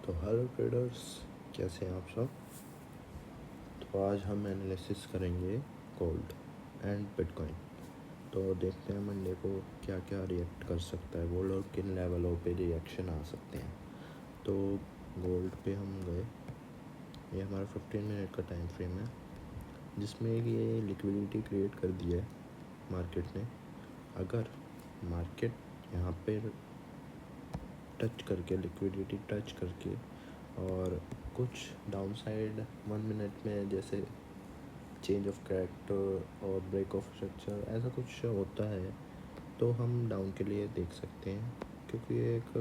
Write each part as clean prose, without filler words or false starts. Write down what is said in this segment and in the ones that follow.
तो hello traders, कैसे हैं आप सब। तो आज हम एनालिसिस करेंगे गोल्ड एंड बिटकॉइन। तो देखते हैं मंडे को क्या क्या रिएक्ट कर सकता है गोल्ड और किन लेवलों पे रिएक्शन आ सकते हैं। तो गोल्ड पे हम गए, ये हमारा 15 मिनट का टाइम फ्रेम है जिसमें ये लिक्विडिटी क्रिएट कर दिया है मार्केट ने। अगर मार्केट यहाँ पे टच करके, लिक्विडिटी टच करके और कुछ डाउनसाइड 1 मिनट में जैसे चेंज ऑफ कैरेक्टर और ब्रेक ऑफ स्ट्रक्चर ऐसा कुछ होता है तो हम डाउन के लिए देख सकते हैं, क्योंकि ये एक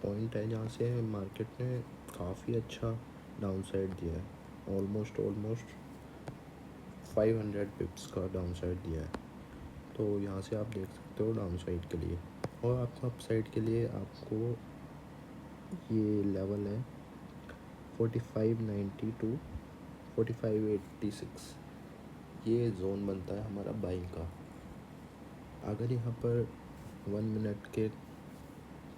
पॉइंट है जहाँ से मार्केट ने काफ़ी अच्छा डाउन साइड दिया है। ऑलमोस्ट 500 पिप्स का डाउन साइड दिया है। तो यहाँ से आप देख सकते हो डाउन साइड के लिए, और आपको अप साइड के लिए आपको ये लेवल है 4590 टू 4586, ये जोन बनता है हमारा बाइंग का। अगर यहाँ पर 1 मिनट के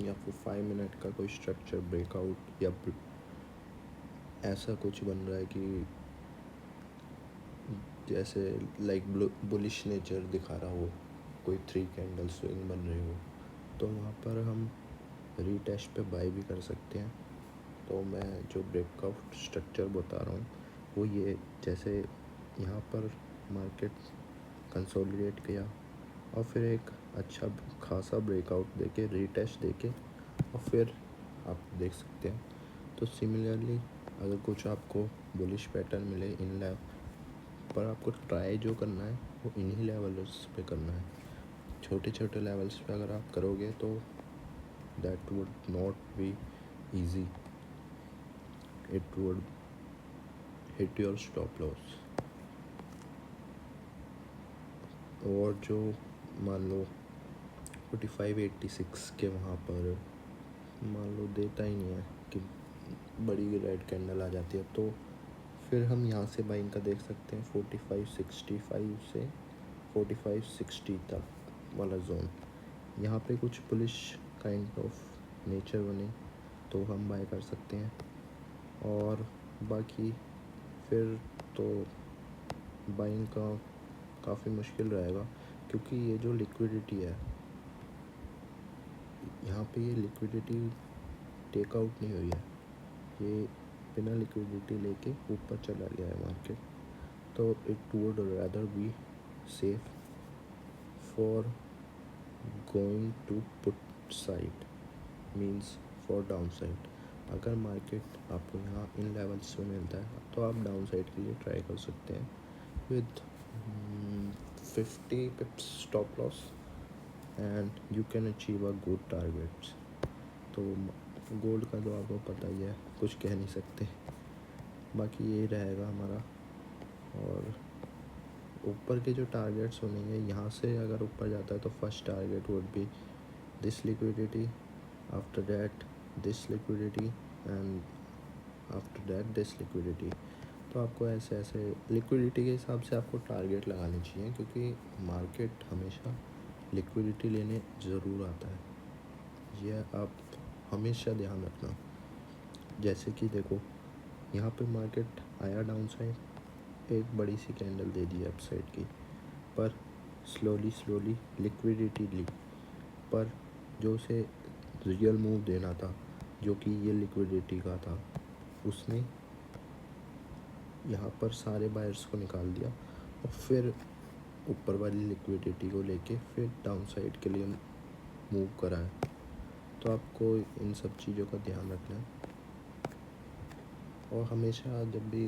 या फिर 5 मिनट का कोई स्ट्रक्चर ब्रेकआउट या ऐसा कुछ बन रहा है कि जैसे लाइक बुलिश नेचर दिखा रहा हो, कोई 3 कैंडल स्विंग बन रही हो, तो वहाँ पर हम रीटेस्ट पे बाई भी कर सकते हैं। तो मैं जो ब्रेकआउट स्ट्रक्चर बता रहा हूँ वो ये, जैसे यहाँ पर मार्केट कंसोलिडेट किया और फिर एक अच्छा खासा ब्रेकआउट देके, रीटेस्ट देके, और फिर आप देख सकते हैं। तो सिमिलरली अगर कुछ आपको बुलिश पैटर्न मिले इन लेवल पर, आपको ट्राई जो करना है वो इन्हीं लेवल्स पे करना है। छोटे छोटे लेवल्स पे अगर आप करोगे तो that would not be easy, it would hit your stop loss. और जो मान लो 4586 के वहाँ पर मान लो देता ही नहीं है कि बड़ी रेड कैंडल आ जाती है, तो फिर हम यहाँ से बाइंग का देख सकते हैं 4565 से 4560 तक वाला जोन। यहाँ पे कुछ बुलिश काइंड ऑफ नेचर बने तो हम बाय कर सकते हैं, और बाकी फिर तो बाइंग का काफ़ी मुश्किल रहेगा, क्योंकि ये जो लिक्विडिटी है यहाँ पे, ये लिक्विडिटी टेकआउट नहीं हुई है, ये बिना लिक्विडिटी लेके ऊपर चला गया है मार्केट। तो it would rather be safe for going to put side, means for down side. अगर मार्केट आपको यहाँ इन लेवल्स में मिलता है तो आप डाउन साइड के लिए ट्राई कर सकते हैं with 50 पिप्स stop loss and you can achieve a good targets. तो गोल्ड का तो आपको पता ही है, कुछ कह नहीं सकते। बाकी यही रहेगा हमारा। और ऊपर के जो टारगेट्स होंगे, यहाँ से अगर ऊपर जाता है तो first target would be this liquidity, after that this liquidity and after that this liquidity. तो आपको ऐसे ऐसे लिक्विडिटी के हिसाब से आपको टारगेट लगाने चाहिए, क्योंकि मार्केट हमेशा लिक्विडिटी लेने ज़रूर आता है। यह आप हमेशा ध्यान रखना। जैसे कि देखो, यहाँ पे मार्केट आया डाउन साइड, एक बड़ी सी कैंडल दे दी अप साइड की, पर स्लोली लिक्विडिटी ली, पर जो उसे रियल मूव देना था, जो कि ये लिक्विडिटी का था, उसने यहाँ पर सारे बायर्स को निकाल दिया और फिर ऊपर वाली लिक्विडिटी को लेके फिर डाउन साइड के लिए मूव करा है। तो आपको इन सब चीज़ों का ध्यान रखना है, और हमेशा जब भी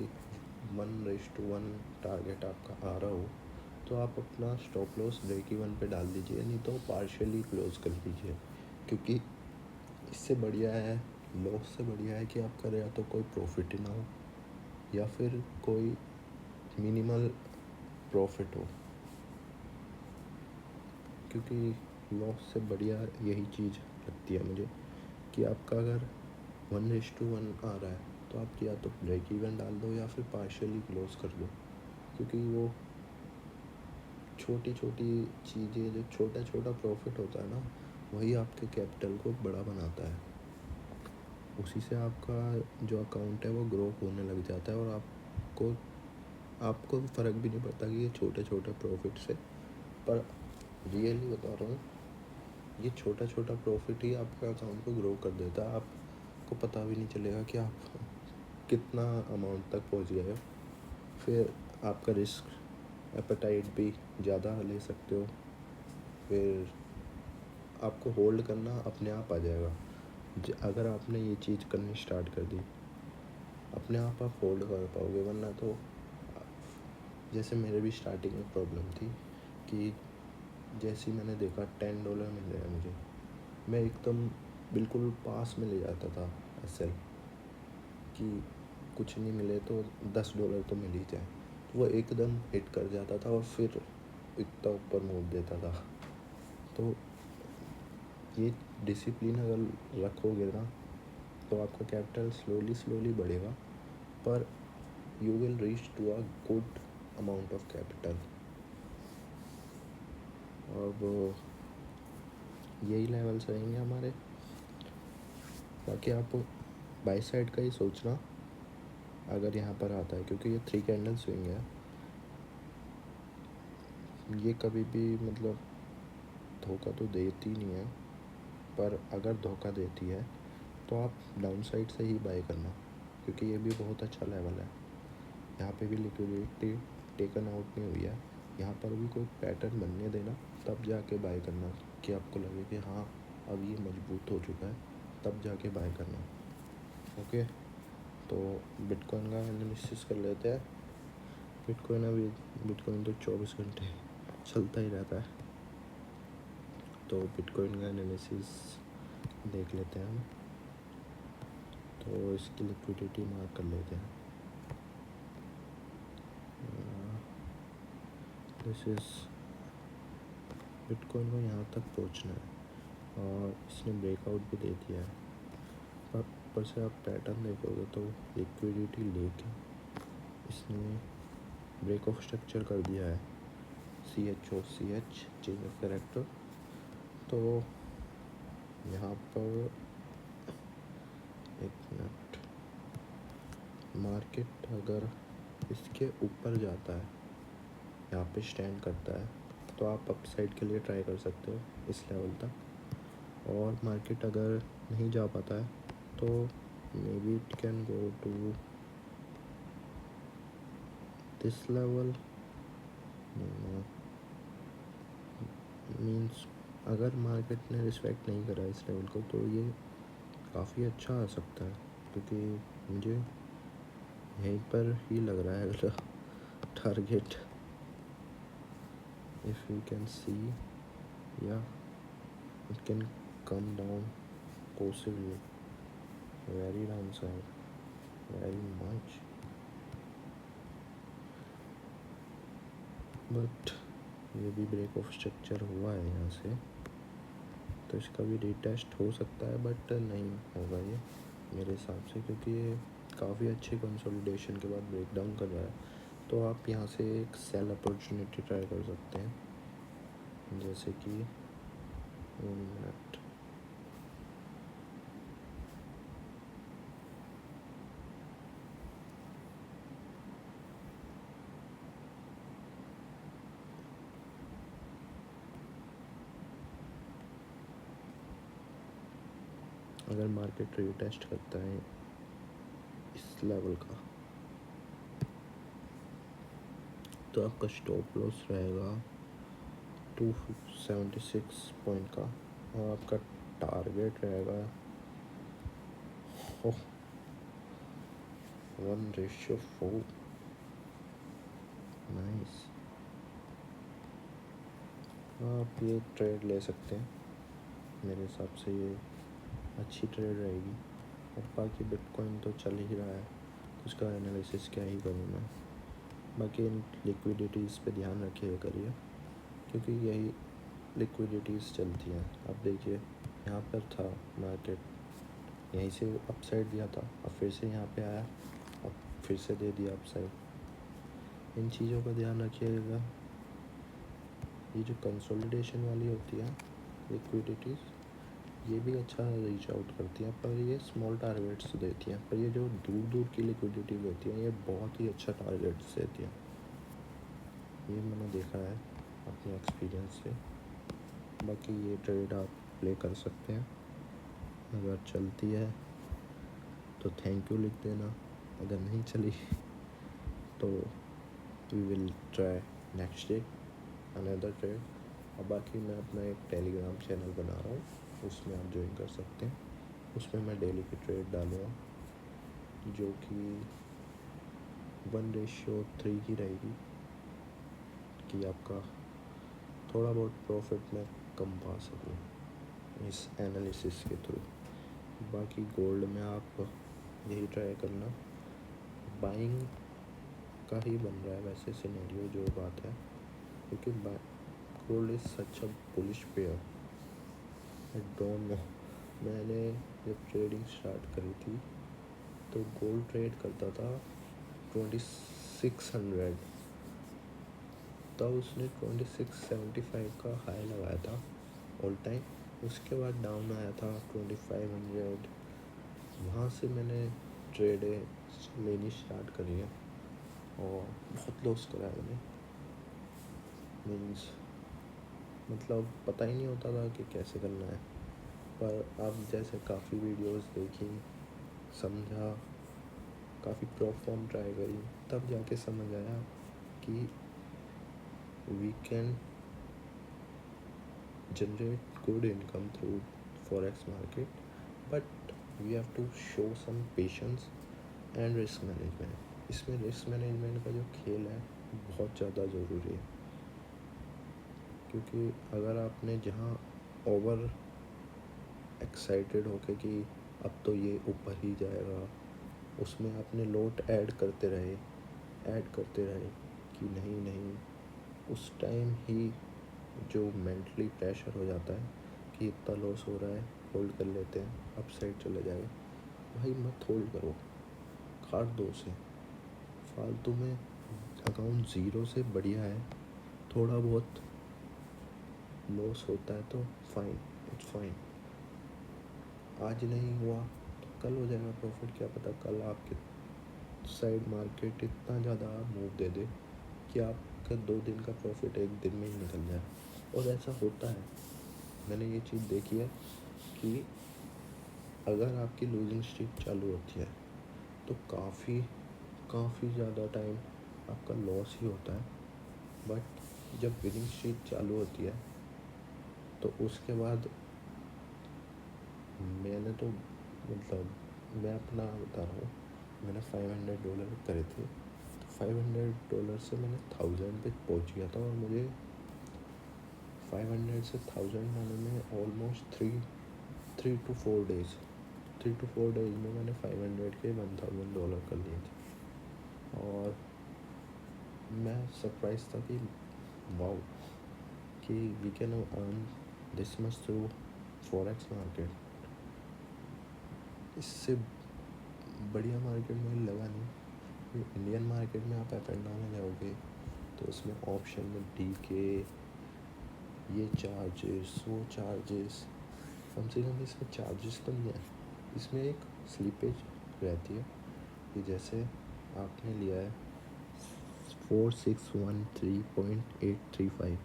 1:1 टारगेट आपका आ रहा हो तो आप अपना स्टॉप लॉस ब्रेक इवन पे डाल दीजिए, नहीं तो पार्शियली क्लोज कर लीजिए, क्योंकि इससे बढ़िया है, लॉस से बढ़िया है कि आपका या तो कोई प्रॉफिट ही ना हो या फिर कोई मिनिमल प्रॉफिट हो, क्योंकि लॉस से बढ़िया यही चीज़ लगती है मुझे कि आपका अगर 1:1 आ रहा है तो आप या तो ब्रेक इवन डाल दो या फिर पार्शियली क्लोज कर दो, क्योंकि वो छोटी छोटी चीज़ें, जो छोटा छोटा प्रॉफिट होता है ना, वही आपके कैपिटल को बड़ा बनाता है। उसी से आपका जो अकाउंट है वो ग्रो होने लग जाता है और आपको आपको फ़र्क भी नहीं पड़ता कि ये छोटे छोटे प्रॉफिट से। पर रियली बता रहा हूँ, ये छोटा छोटा प्रॉफिट ही आपका अकाउंट को ग्रो कर देता है। आपको पता भी नहीं चलेगा कि आप कितना अमाउंट तक पहुँच गए हो। फिर आपका रिस्क एपेटाइट भी ज़्यादा ले सकते हो। फिर आपको होल्ड करना अपने आप आ जाएगा। अगर आपने ये चीज़ करनी स्टार्ट कर दी, अपने आप होल्ड कर पाओगे। वरना तो जैसे मेरे भी स्टार्टिंग में प्रॉब्लम थी कि जैसे ही मैंने देखा $10 मिल रहे हैं मुझे, मैं एकदम बिल्कुल पास में ले जाता था एसएल कि कुछ नहीं मिले तो $10 तो मिल ही जाए। तो वो एकदम हिट कर जाता था और फिर इतना ऊपर मूव देता था। तो ये डिसिप्लिन अगर रखोगे ना तो आपका कैपिटल स्लोली स्लोली बढ़ेगा, पर you will reach to a good amount of capital. अब यही लेवल्स रहेंगे हमारे। बाकी आप बाई साइड का ही सोचना अगर यहाँ पर आता है, क्योंकि ये 3 कैंडल स्विंग है। ये कभी भी मतलब धोखा तो देती नहीं है, पर अगर धोखा देती है तो आप डाउन साइड से ही बाय करना, क्योंकि ये भी बहुत अच्छा लेवल है। यहाँ पे भी लिक्विडिटी टेकन आउट नहीं हुई है। यहाँ पर भी कोई पैटर्न बनने देना, तब जाके बाय करना कि आपको लगे कि हाँ अब ये मजबूत हो चुका है, तब जाके बाय करना। ओके, तो बिटकॉइन का एनालिसिस कर लेते हैं। बिटकॉइन तो 24 घंटे चलता ही रहता है, तो बिटकॉइन का एनालिसिस देख लेते हैं हम। तो इसकी लिक्विडिटी मार्क कर लेते हैं। दिस इज़ बिटकॉइन को यहाँ तक पहुँचना है और इसने ब्रेकआउट भी दे दिया है। पर ऊपर से आप पैटर्न देखोगे तो लिक्विडिटी लेके इसने ब्रेक ऑफ स्ट्रक्चर कर दिया है, CH चेंज ऑफ कैरेक्टर। तो यहाँ पर एक मिनट, मार्केट अगर इसके ऊपर जाता है, यहाँ पे स्टैंड करता है, तो आप अप साइड के लिए ट्राई कर सकते हो इस लेवल तक। और मार्केट अगर नहीं जा पाता है तो maybe it can go to this level. Means अगर मार्केट ने रिस्पेक्ट नहीं करा इस लेवल को तो ये काफ़ी अच्छा आ सकता है, क्योंकि मुझे यहीं पर ही लग रहा है अगला target. If you can see, या it can come down possibly very downside, very much, but ये भी ब्रेक ऑफ स्ट्रक्चर हुआ है यहाँ से, तो इसका भी रीटेस्ट हो सकता है, बट नहीं होगा ये मेरे हिसाब से, क्योंकि ये काफ़ी अच्छे कंसोलिडेशन के बाद ब्रेक डाउन कर रहा है। तो आप यहाँ से एक सेल अपॉर्चुनिटी ट्राई कर सकते हैं, जैसे कि 1 मिनट, अगर मार्केट रीटेस्ट करता है इस लेवल का तो आपका स्टॉप लॉस रहेगा 276 पॉइंट का, और आपका टारगेट रहेगा 1:4। नाइस, आप ये ट्रेड ले सकते हैं, मेरे हिसाब से ये अच्छी ट्रेड रहेगी। और बाकी बिटकॉइन तो चल ही रहा है, उसका एनालिसिस क्या ही करूँ मैं। बाकी इन लिक्विडिटीज़ पे ध्यान रखिए करिए, क्योंकि यही लिक्विडिटीज़ चलती हैं। अब देखिए यहाँ पर था मार्केट, यहीं से अपसाइड दिया था, अब फिर से यहाँ पे आया, अब फिर से दे दिया अपसाइड। इन चीज़ों का ध्यान रखिएगा। ये जो कंसोलिडेशन वाली होती है लिक्विडिटीज़, ये भी अच्छा रीच आउट करती हैं, पर ये स्मॉल टारगेट्स देती हैं। पर ये जो दूर दूर की लिक्विडिटी देती हैं ये बहुत ही अच्छा टारगेट्स देती हैं। ये मैंने देखा है अपने एक्सपीरियंस से। बाकी ये ट्रेड आप प्ले कर सकते हैं। अगर चलती है तो थैंक यू लिख देना, अगर नहीं चली तो we will try next day another trade. और बाकी मैं अपना एक टेलीग्राम चैनल बना रहा हूँ, उसमें आप ज्वाइन कर सकते हैं। उसमें मैं डेली की ट्रेड डालूँगा जो कि 1:3 ही रहेगी, कि आपका थोड़ा बहुत प्रॉफिट मैं कम पा सकूँ इस एनालिसिस के थ्रू। बाकी गोल्ड में आप यही ट्राई करना, बाइंग का ही बन रहा है वैसे सिनेरियो जो बात है, क्योंकि gold is such a bullish pair. I don't know, मैंने जब ट्रेडिंग स्टार्ट करी थी तो गोल्ड ट्रेड करता था 2600, तब उसने 2675 का हाई लगाया था ऑल टाइम। उसके बाद डाउन आया था 2500, वहाँ से मैंने ट्रेडें लेनी स्टार्ट करी है और बहुत लॉस करा है मैंने। मीन्स मतलब पता ही नहीं होता था कि कैसे करना है। पर अब जैसे काफ़ी वीडियोस देखी, समझा, काफ़ी प्रॉप फॉर्म ट्राई करी, तब जाके समझ आया कि we can generate good income through forex market, but we have to show some patience and risk management. इसमें रिस्क मैनेजमेंट का जो खेल है बहुत ज़्यादा ज़रूरी है, क्योंकि अगर आपने जहाँ ओवर एक्साइटेड होके कि अब तो ये ऊपर ही जाएगा, उसमें आपने लोट ऐड करते रहे कि नहीं नहीं, उस टाइम ही जो मेंटली प्रेशर हो जाता है कि इतना लॉस हो रहा है, होल्ड कर लेते हैं, अप साइड चले जाएगा। भाई मत होल्ड करो, काट दो उसे फालतू में। अकाउंट ज़ीरो से बढ़िया है, थोड़ा बहुत लॉस होता है तो फाइन, इट्स फाइन। आज नहीं हुआ तो कल हो जाएगा प्रॉफिट, क्या पता कल आपके साइड मार्केट इतना ज़्यादा मूव दे दे कि आपका 2 दिन का प्रॉफिट 1 दिन में ही निकल जाए। और ऐसा होता है, मैंने ये चीज़ देखी है कि अगर आपकी लूजिंग स्ट्रीक चालू होती है तो काफ़ी ज़्यादा टाइम आपका लॉस ही होता है। बट जब विनिंग स्ट्रीक चालू होती है तो उसके बाद मैंने तो मतलब मैं अपना बता रहा हूँ, मैंने $500 करे थे, तो $500 से मैंने 1000 पे पहुँच गया था। और मुझे 500 से 1000 आने में ऑलमोस्ट 3 to 4 डेज में मैंने 500 के $1000 कर लिए थे। और मैं सरप्राइज था कि वाओ, कि we can earn this much through forex market. इससे बढ़िया मार्केट मुझे लगा नहीं। इंडियन मार्केट में आप अप एंड डाउन जाओगे तो उसमें ऑप्शन में DK, ये चार्जेस वो चार्जेस, कम से कम इसमें चार्जेस तो नहीं है। इसमें एक स्लीपेज रहती है कि जैसे आपने लिया है 4613.835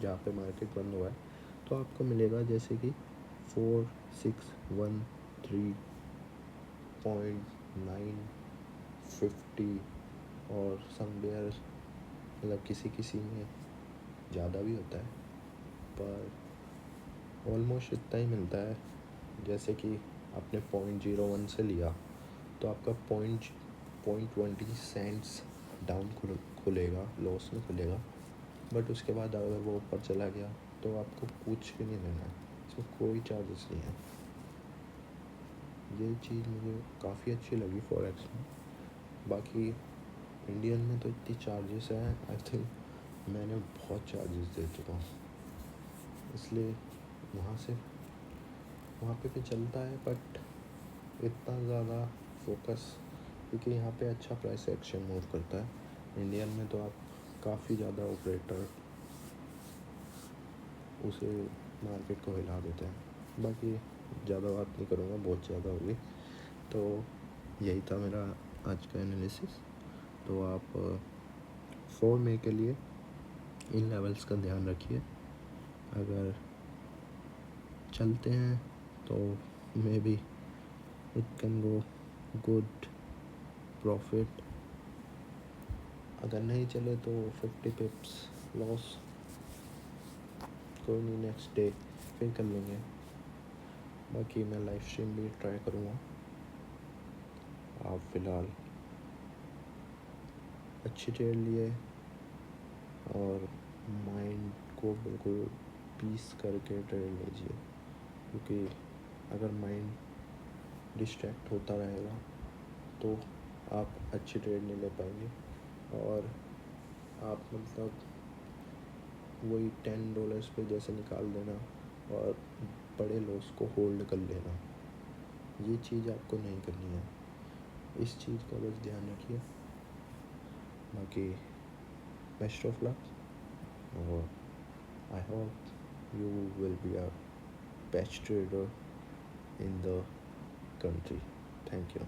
जहाँ पे मार्केट बंद हुआ है, तो आपको मिलेगा जैसे कि 4613.950 और समवेयर, मतलब किसी में ज़्यादा भी होता है, पर ऑलमोस्ट इतना ही मिलता है। जैसे कि आपने 0.01 से लिया तो आपका 0.20 सेंट्स डाउन खुलेगा, लॉस में खुलेगा। बट उसके बाद अगर वो ऊपर चला गया तो आपको कुछ भी नहीं देना है, इसमें कोई चार्जेस नहीं है। ये चीज़ मुझे काफ़ी अच्छी लगी फॉरेक्स में। बाकी इंडियन में तो इतनी चार्जेस हैं, आई थिंक मैंने बहुत चार्जेस दे चुका हूँ, इसलिए वहाँ पे भी चलता है, बट इतना ज़्यादा फोकस, क्योंकि यहाँ पे अच्छा प्राइस एक्शन मूव करता है। इंडियन में तो आप काफ़ी ज़्यादा ऑपरेटर उसे मार्केट को हिला देते हैं। बाकी ज़्यादा बात नहीं करूँगा, बहुत ज़्यादा होगी। तो यही था मेरा आज का एनालिसिस। तो आप 4 मई के लिए इन लेवल्स का ध्यान रखिए। अगर चलते हैं तो maybe it can go good profit. अगर नहीं चले तो 50 पिप्स लॉस, कोई नहीं, नेक्स्ट डे फिर कर लेंगे। बाकी मैं लाइव स्ट्रीम भी ट्राई करूँगा। आप फ़िलहाल अच्छी ट्रेड लिए और माइंड को बिल्कुल पीस करके ट्रेड लीजिए, क्योंकि अगर माइंड डिस्ट्रैक्ट होता रहेगा तो आप अच्छी ट्रेड नहीं ले पाएंगे, और आप मतलब वही $10 पे जैसे निकाल देना और बड़े लॉस को होल्ड कर लेना, ये चीज़ आपको नहीं करनी है। इस चीज़ का बस ध्यान रखिए। बाकी बेस्ट ऑफ लक, और I hope you will be a best trader in the country. Thank you.